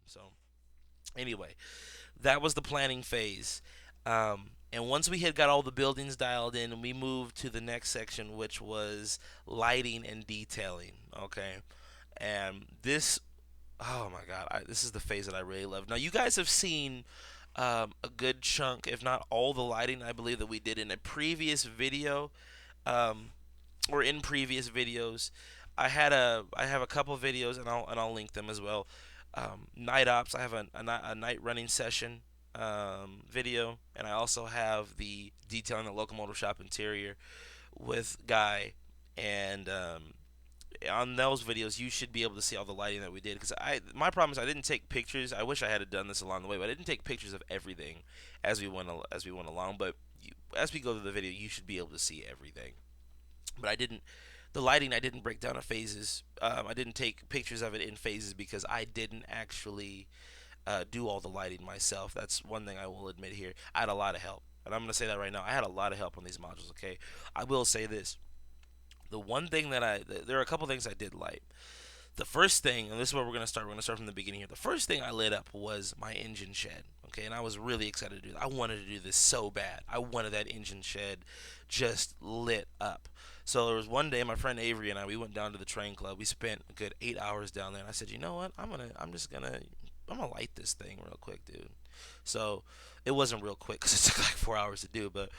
So anyway, that was the planning phase. And once we had got all the buildings dialed in, we moved to the next section, which was lighting and detailing. Okay, and this, oh my God, this is the phase that I really love. Now, you guys have seen a good chunk, if not all, the lighting I believe that we did in a previous video, um, or in previous videos. I have a couple videos, and I'll link them as well. Night ops. I have a night running session video, and I also have the detailing the locomotive shop interior with Guy. And on those videos, you should be able to see all the lighting that we did. Because my problem is I didn't take pictures. I wish I had done this along the way, but I didn't take pictures of everything as we went along. But as we go through the video, you should be able to see everything. But I didn't. The lighting I didn't break down in phases. I didn't take pictures of it in phases because I didn't actually do all the lighting myself. That's one thing I will admit here. I had a lot of help, and I'm gonna say that right now. I had a lot of help on these modules. Okay, I will say this: the one thing that there are a couple things I did light. The first thing, and this is where we're gonna start. We're gonna start from the beginning here. The first thing I lit up was my engine shed. Okay, and I was really excited to do that. I wanted to do this so bad. I wanted that engine shed just lit up. So there was one day, my friend Avery and I, we went down to the train club. We spent a good 8 hours down there, and I said, you know what? I'm gonna light this thing real quick, dude. So it wasn't real quick because it took like 4 hours to do. But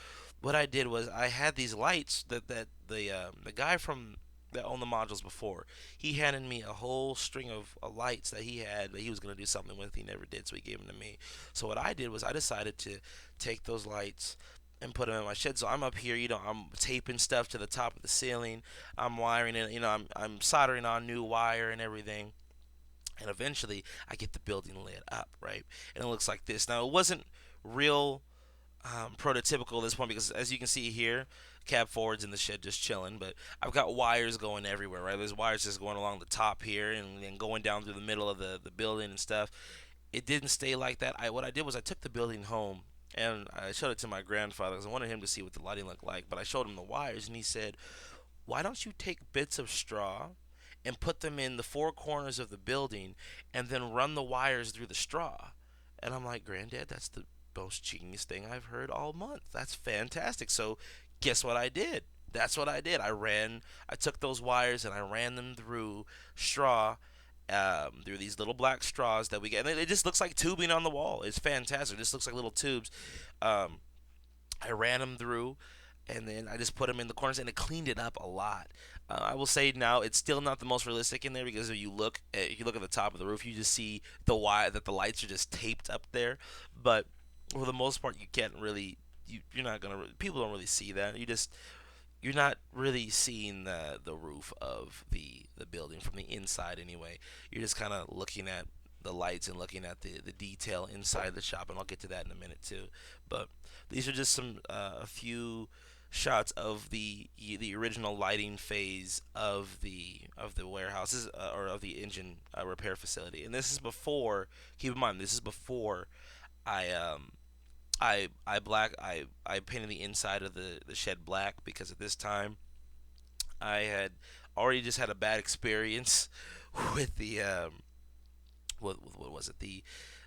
what I did was I had these lights that the guy from that owned the modules before, he handed me a whole string of lights that he had that he was going to do something with. He never did, so he gave them to me. So what I did was I decided to take those lights and put them in my shed. So I'm up here, I'm taping stuff to the top of the ceiling. I'm wiring it, I'm soldering on new wire and everything. And eventually I get the building lit up, right? And it looks like this. Now, it wasn't real prototypical at this point because, as you can see here, cab forward's in the shed just chilling. But I've got wires going everywhere, right? There's wires just going along the top here and then going down through the middle of the building and stuff. It didn't stay like that. What I did was I took the building home and I showed it to my grandfather because I wanted him to see what the lighting looked like. But I showed him the wires and he said, "Why don't you take bits of straw and put them in the four corners of the building and then run the wires through the straw?" And I'm like, "Granddad, that's the most genius thing I've heard all month. That's fantastic." So guess what I did? That's what I did. I took those wires and I ran them through straw, through these little black straws that we get. And it just looks like tubing on the wall. It's fantastic. It just looks like little tubes. Um, I ran them through, and then I just put them in the corners, and it cleaned it up a lot. I will say now it's still not the most realistic in there because if you look at the top of the roof, you just see the wire that the lights are just taped up there. But for the most part, you can't really you're not gonna people don't really see that. You're not really seeing the roof of the building from the inside anyway. You're just kind of looking at the lights and looking at the detail inside the shop, and I'll get to that in a minute too. But these are just a few shots of the original lighting phase of the warehouses, or of the engine repair facility. And this is before. Keep in mind, this is before I I painted the inside of the shed black because at this time I had already just had a bad experience with the what was it, the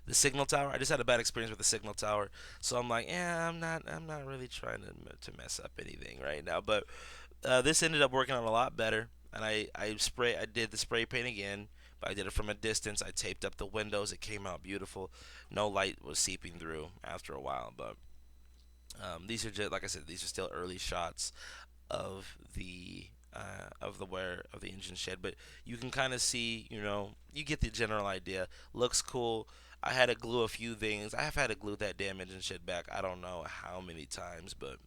signal tower. I just had a bad experience with the signal tower, so I'm like, yeah, I'm not really trying to mess up anything right now. But this ended up working out a lot better, and I did the spray paint again, but I did it from a distance. I taped up the windows. It came out beautiful. No light was seeping through after a while, but these are just, like I said, these are still early shots of the engine shed, but you can kind of see, you get the general idea. Looks cool. I had to glue a few things. I have had to glue that damn engine shed back. I don't know how many times, but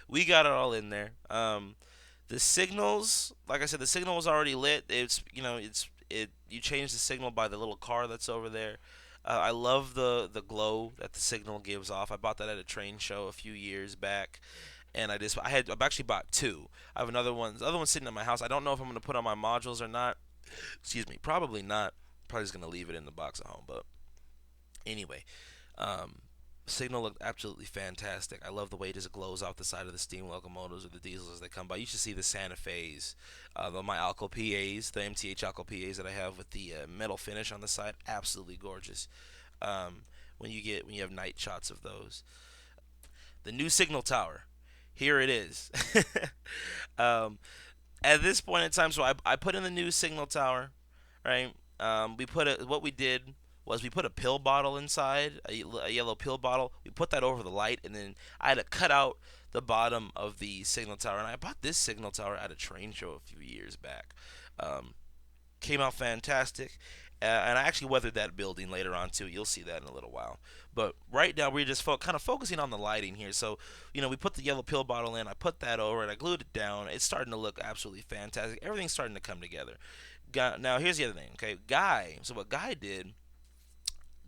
we got it all in there. The signals, like I said, the signal was already lit. You change the signal by the little car that's over there. I love the glow that the signal gives off. I bought that at a train show a few years back, and I've actually bought two. I have another one. The other one's sitting at my house. I don't know if I'm gonna put on my modules or not. Excuse me. Probably not. Probably just gonna leave it in the box at home. But anyway, um, Signal looked absolutely fantastic. I love the way it just glows off the side of the steam locomotives or the diesels as they come by. You should see the Santa Fe's, my Alco PAs, the MTH Alco PAs that I have with the metal finish on the side. Absolutely gorgeous. Um, when you have night shots of those, the new signal tower. Here it is. um, at this point in time, so I put in the new signal tower, right? What we did was we put a pill bottle inside, a yellow pill bottle. We put that over the light, and then I had to cut out the bottom of the signal tower. And I bought this signal tower at a train show a few years back. Um, Came out fantastic. And I actually weathered that building later on too. You'll see that in a little while. But right now we're just kind of focusing on the lighting here. So we put the yellow pill bottle in. I put that over and I glued it down. It's starting to look absolutely fantastic. Everything's starting to come together. Now here's the other thing. Okay, Guy. So what Guy did?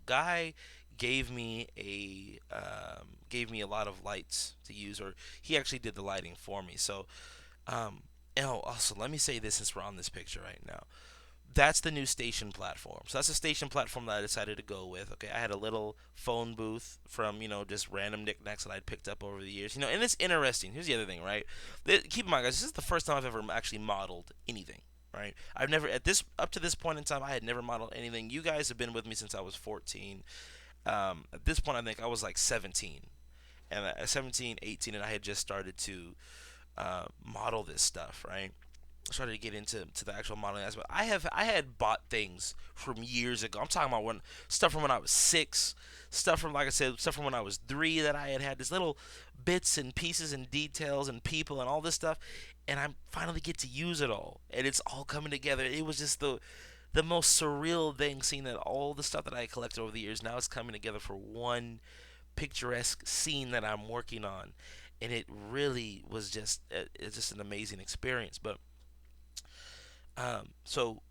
Guy gave me a lot of lights to use, or he actually did the lighting for me. So um, also let me say this since we're on this picture right now. That's the new station platform. So that's the station platform that I decided to go with. Okay, I had a little phone booth from just random knickknacks that I'd picked up over the years. And it's interesting. Here's the other thing, right? Keep in mind, guys, this is the first time I've ever actually modeled anything. Right? I've never up to this point in time I had never modeled anything. You guys have been with me since I was 14. At this point, I think I was like 17, and 17, 18, and I had just started to model this stuff, right? Started to get into the actual modeling aspect. I had bought things from years ago. I'm talking about stuff from when I was 6, stuff from like I said, stuff from when I was 3 that I had these little bits and pieces and details and people and all this stuff, and I finally get to use it all, and it's all coming together. It was just the most surreal thing seeing that all the stuff that I collected over the years now is coming together for one picturesque scene that I'm working on, and it really was it's just an amazing experience. But so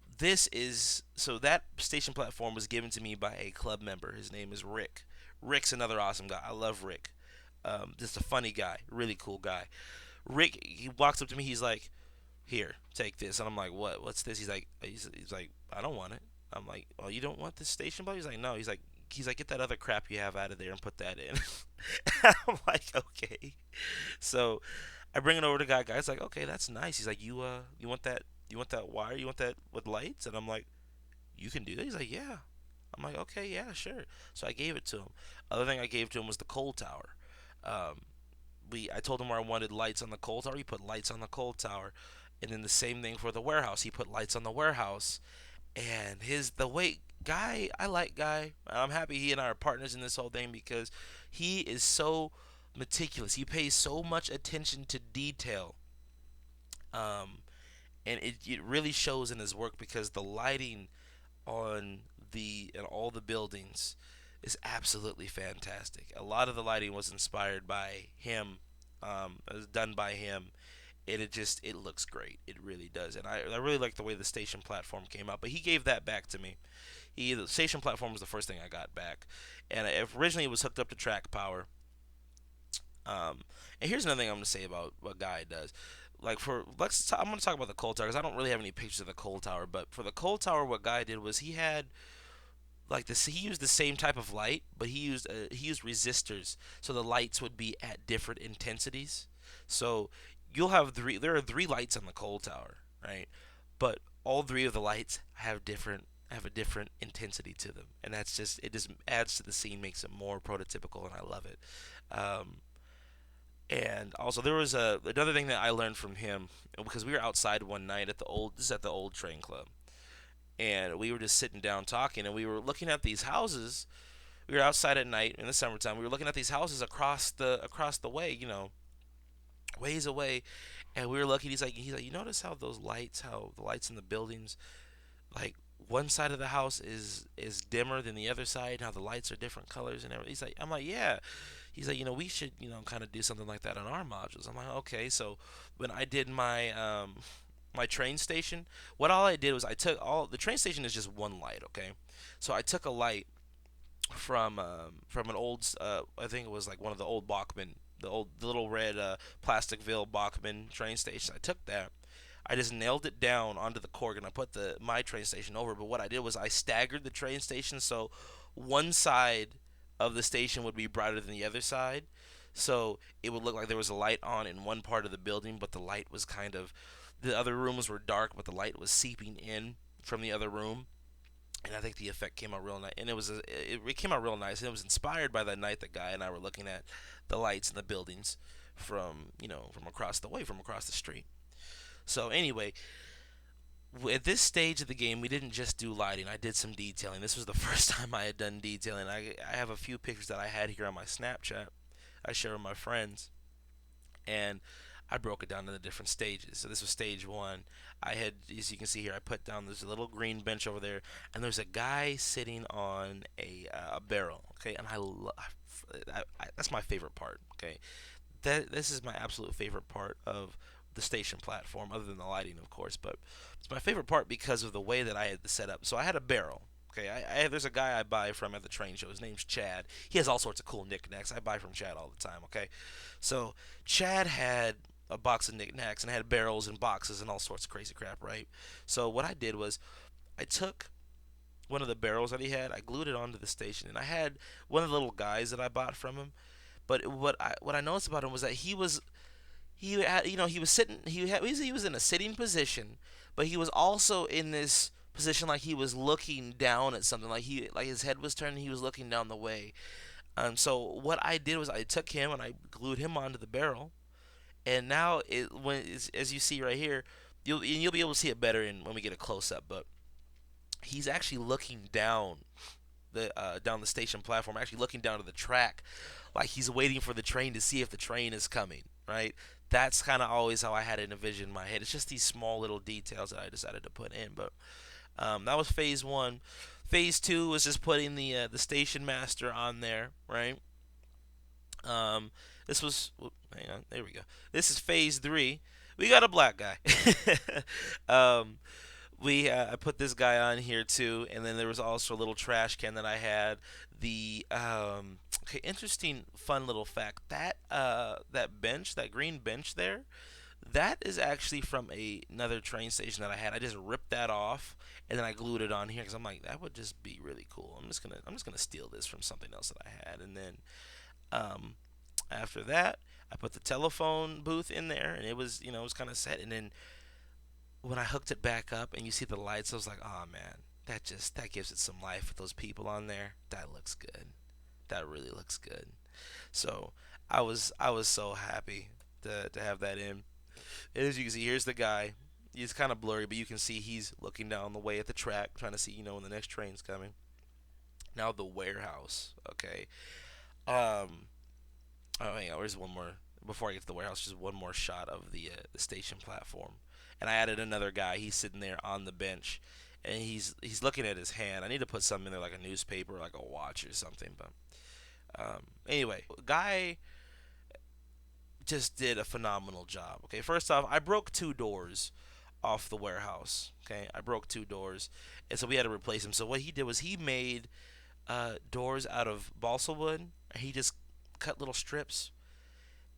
that station platform was given to me by a club member. His name is Rick. Rick's another awesome guy. I love Rick. Just a funny guy, really cool guy. Rick, he walks up to me. He's like, "Here, take this." And I'm like, "What? What's this?" He's like, "I don't want it." I'm like, "Oh, you don't want this station bus?" He's like, "No." He's like, "Get that other crap you have out of there and put that in." I'm like, "Okay." So I bring it over to guy. Guy's like, "Okay, that's nice." He's like, "You want that? You want that wire? You want that with lights?" And I'm like, "You can do that." He's like, "Yeah." I'm like, "Okay, yeah, sure." So I gave it to him. Other thing I gave to him was the coal tower. Um, I told him where I wanted lights on the coal tower. He put lights on the coal tower, and then the same thing for the warehouse. He put lights on the warehouse, and the way Guy, I like Guy. I'm happy he and I are partners in this whole thing because he is so meticulous. He pays so much attention to detail. Um, and it really shows in his work because the lighting on the in all the buildings is absolutely fantastic. A lot of the lighting was inspired by him, it was done by him, and it looks great. It really does, and I really like the way the station platform came out. But he gave that back to me. The station platform was the first thing I got back, and originally it was hooked up to track power. And here's another thing I'm gonna say about what Guy does. Like I'm gonna talk about the coal tower because I don't really have any pictures of the coal tower. But for the coal tower, what Guy did was he had like this. He used the same type of light, but he used resistors, so the lights would be at different intensities. So you'll have three. There are 3 lights on the coal tower, right? But all 3 of the lights have a different intensity to them, and it just adds to the scene, makes it more prototypical, and I love it. Um, and also there was another thing that I learned from him because we were outside one night at the old this is at the old train club, and we were just sitting down talking, and we were looking at these houses. We were outside at night in the summertime. We were looking at these houses across the way, ways away, and we were looking. He's like, you notice how the lights in the buildings, like one side of the house is dimmer than the other side. How the lights are different colors and everything. I'm like, yeah. He's like, we should, kind of do something like that on our modules. I'm like, okay. So when I did my train station, what all I did was I took all the train station is just one light, okay. So I took a light from an old, I think it was like one of the old Bachman, the little red Plasticville Bachman train station. I took that. I just nailed it down onto the cork and I put my train station over. But what I did was I staggered the train station so one side of the station would be brighter than the other side. So it would look like there was a light on in one part of the building, but the light was kind of, the other rooms were dark, but the light was seeping in from the other room. And I think the effect came out real nice, and it came out real nice. And it was inspired by that night that guy and I were looking at the lights in the buildings from from across the way, from across the street. So anyway, at this stage of the game, we didn't just do lighting. I did some detailing. This was the first time I had done detailing. I have a few pictures that I had here on my Snapchat. I share with my friends, and I broke it down into different stages. So this was stage one. I had, as you can see here, I put down, there's a little green bench over there, and there's a guy sitting on a barrel. Okay, and that's my favorite part. Okay, this is my absolute favorite part of the station platform, other than the lighting, of course. But it's my favorite part because of the way that I had the setup. So I had a barrel. Okay, there's a guy I buy from at the train show. His name's Chad. He has all sorts of cool knickknacks. I buy from Chad all the time. Okay, so Chad had a box of knickknacks and had barrels and boxes and all sorts of crazy crap, right? So what I did was I took one of the barrels that he had, I glued it onto the station, and I had one of the little guys that I bought from him. But what I noticed about him was that he had, he was sitting, he was in a sitting position, but he was also in this position like he was looking down at something, like his head was turned and he was looking down the way. So what I did was I took him and I glued him onto the barrel, and now as you see right here, you'll be able to see it better when we get a close up, but he's actually looking down the station platform, actually looking down to the track, like he's waiting for the train to see if the train is coming. Right? That's kind of always how I had it envisioned in my head. It's just these small little details that I decided to put in. But that was phase one. Phase two was just putting the station master on there. Right? This was, hang on, there we go. This is phase three. We got a black guy. um, I put this guy on here too, and then there was also a little trash can that I had. The okay, interesting, fun little fact, that bench, that green bench there, that is actually from another train station that I had. I just ripped that off and then I glued it on here because I'm like, that would just be really cool. I'm just gonna steal this from something else that I had, and then um, after that, I put the telephone booth in there, and it was kind of set, and then when I hooked it back up and you see the lights, I was like, oh man, that gives it some life with those people on there. That looks good. That really looks good. So I was so happy to have that in. And as you can see, here's the guy. He's kind of blurry, but you can see he's looking down the way at the track, trying to see when the next train's coming. Now the warehouse. Okay. Um. Oh, hang on. There's one more before I get to the warehouse. Just one more shot of the station platform, and I added another guy. He's sitting there on the bench, and he's looking at his hand. I need to put something in there like a newspaper, like a watch or something. But anyway, guy just did a phenomenal job. Okay, first off, I broke two doors off the warehouse. Okay, I broke two doors, and so we had to replace them. So what he did was he made doors out of balsa wood. He just cut little strips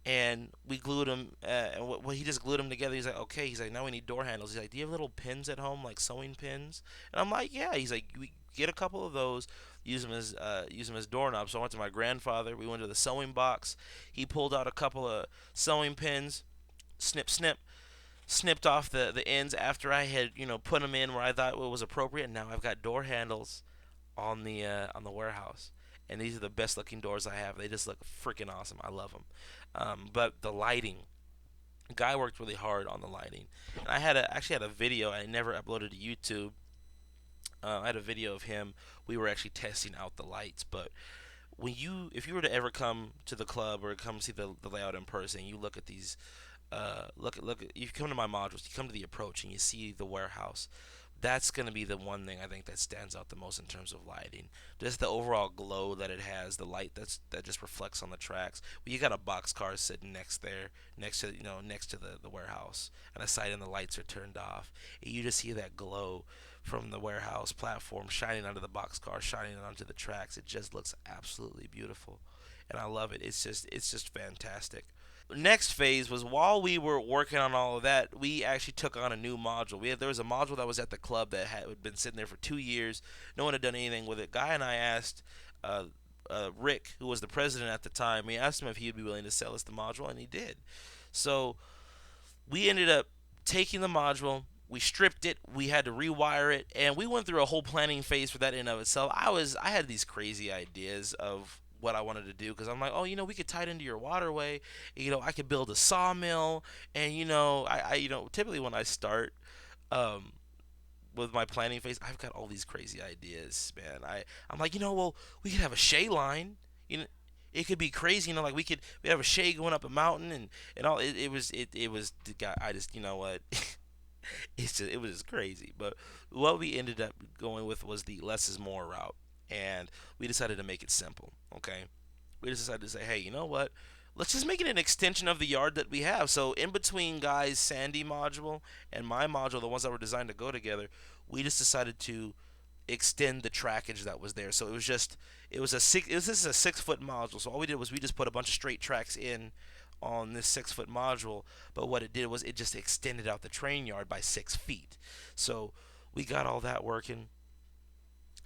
and we glued them. And he just glued them together. He's like, okay. He's like, now we need door handles. He's like, do you have little pins at home, like sewing pins? And I'm like, yeah. He's like, we get a couple of those, use them as doorknobs. So I went to my grandfather. We went to the sewing box. He pulled out a couple of sewing pins, snip, snip, snipped off the ends after I had put them in where I thought it was appropriate. And now I've got door handles on the warehouse. And these are the best looking doors I have. They just look freaking awesome. I love them. But the lighting, guy worked really hard on the lighting. And actually had a video I never uploaded to YouTube. I had a video of him. We were actually testing out the lights. But if you were to ever come to the club or come see the layout in person, you look at these. You come to my modules. You come to the approach and you see the warehouse. That's going to be the one thing I think that stands out the most in terms of lighting. Just the overall glow that it has, the light that just reflects on the tracks. Well, you got a box car sitting next to the warehouse, and a side and the lights are turned off. And you just see that glow from the warehouse platform shining onto the box car, shining onto the tracks. It just looks absolutely beautiful, and I love it. It's just fantastic. Next phase was while we were working on all of that, we actually took on a new module. There was a module that was at the club that had been sitting there for 2 years. No one had done anything with it. Guy and I asked Rick, who was the president at the time, we asked him if he would be willing to sell us the module, and he did. So we ended up taking the module. We stripped it. We had to rewire it, and we went through a whole planning phase for that in and of itself. I had these crazy ideas of what I wanted to do because I'm like, oh, we could tie it into your waterway. I could build a sawmill, and typically when I start, um, with my planning phase, I've got all these crazy ideas, man. I'm like, well, we could have a shay line. You know, it could be crazy. Like we have a shay going up a mountain and all. It was I just what it was just crazy. But what we ended up going with was the less is more route, and we decided to make it simple. Okay, we just decided to say, hey, you know what? Let's just make it an extension of the yard that we have. So in between guys' Sandy module and my module, the ones that were designed to go together, we just decided to extend the trackage that was there. So this is a 6 foot module. So all we did was we just put a bunch of straight tracks in on this 6 foot module. But what it did was it just extended out the train yard by 6 feet. So we got all that working,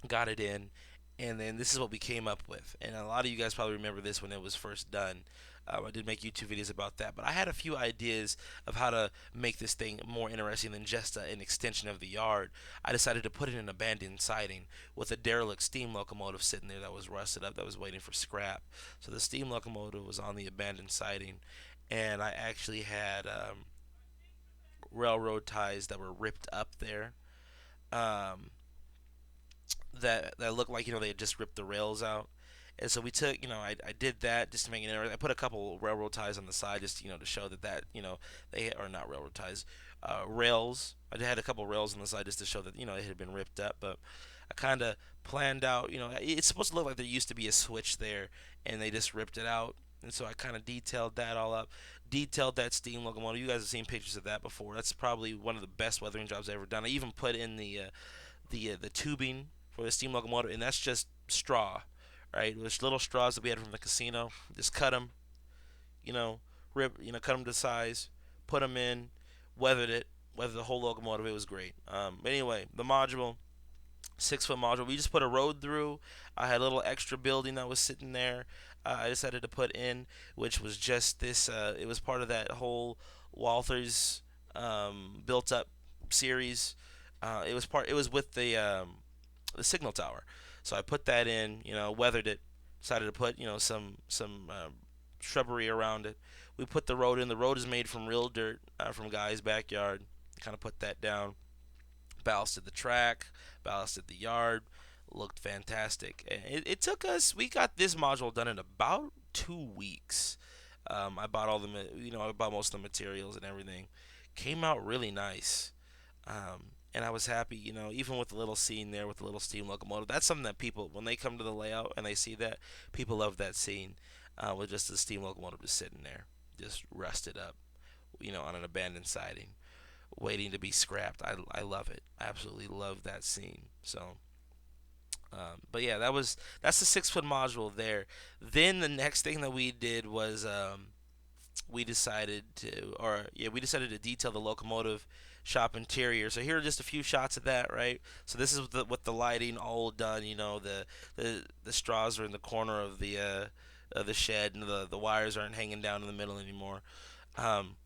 got it in, and then this is what we came up with. And a lot of you guys probably remember this when it was first done. I did make YouTube videos about that, but I had a few ideas of how to make this thing more interesting than just an extension of the yard. I decided to put it in an abandoned siding with a derelict steam locomotive sitting there that was rusted up, that was waiting for scrap. So the steam locomotive was on the abandoned siding, and I actually had railroad ties that were ripped up there. Um, that looked like they had just ripped the rails out. And so we took, I did that just to make it interesting. I put a couple railroad ties on the side just, to show that, they are not railroad ties, rails. I had a couple rails on the side just to show that, it had been ripped up. But I kind of planned out, it's supposed to look like there used to be a switch there and they just ripped it out. And so I kind of detailed that all up, detailed that steam locomotive. You guys have seen pictures of that before. That's probably one of the best weathering jobs I've ever done. I even put in the tubing for the steam locomotive, and that's just straw, right? There's little straws that we had from the casino. Just cut them, you know, cut them to size, put them in, weathered it, weathered the whole locomotive. It was great. But anyway, the module, 6 foot module. We just put a road through. I had a little extra building that was sitting there. I decided to put in, which was just this. It was part of that whole Walther's built up series. It was with the signal tower. So I put that in. Weathered it. Decided to put some shrubbery around it. We put the road in. The road is made from real dirt from guy's backyard. Kind of put that down. Ballasted the track, ballasted the yard, looked fantastic. It took us. We got this module done in about 2 weeks. I bought I bought most of the materials and everything. Came out really nice. And I was happy, even with the little scene there with the little steam locomotive. That's something that people, when they come to the layout and they see that, people love that scene with just the steam locomotive just sitting there, just rusted up, on an abandoned siding, waiting to be scrapped. I love it. I absolutely love that scene. So, but yeah, that's the 6 foot module there. Then the next thing that we did was we decided to detail the locomotive shop interior. So here are just a few shots of that, right? So this is with the lighting all done. The straws are in the corner of the shed, and the wires aren't hanging down in the middle anymore. Um,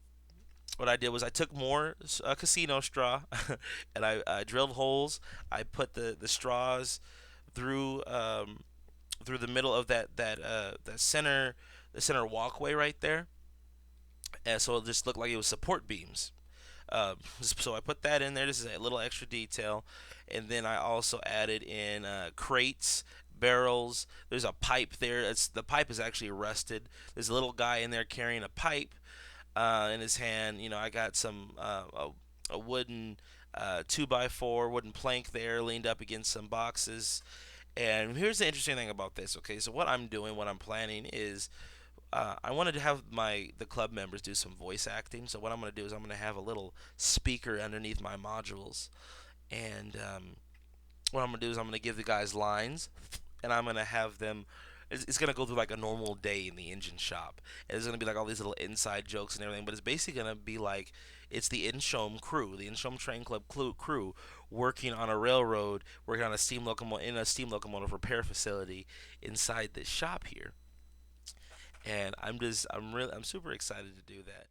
what I did was I took more casino straw and I drilled holes. I put the straws through through the middle of that center the center walkway right there, and so it just looked like it was support beams. So I put that in there. This is a little extra detail, and then I also added in crates, barrels. There's a pipe there. The pipe is actually rusted. There's a little guy in there carrying a pipe in his hand. I got a wooden 2x4 wooden plank there leaned up against some boxes. And here's the interesting thing about this. Okay, so what I'm planning is I wanted to have the club members do some voice acting. So what I'm going to do is I'm going to have a little speaker underneath my modules, and what I'm going to do is I'm going to give the guys lines, and I'm going to have them it's gonna go through like a normal day in the engine shop. And there's gonna be like all these little inside jokes and everything, but it's basically gonna be like it's the inshome crew, the inshome train club crew, working on a railroad, working on a steam locomotive in a steam locomotive repair facility inside this shop here. And I'm super excited to do that.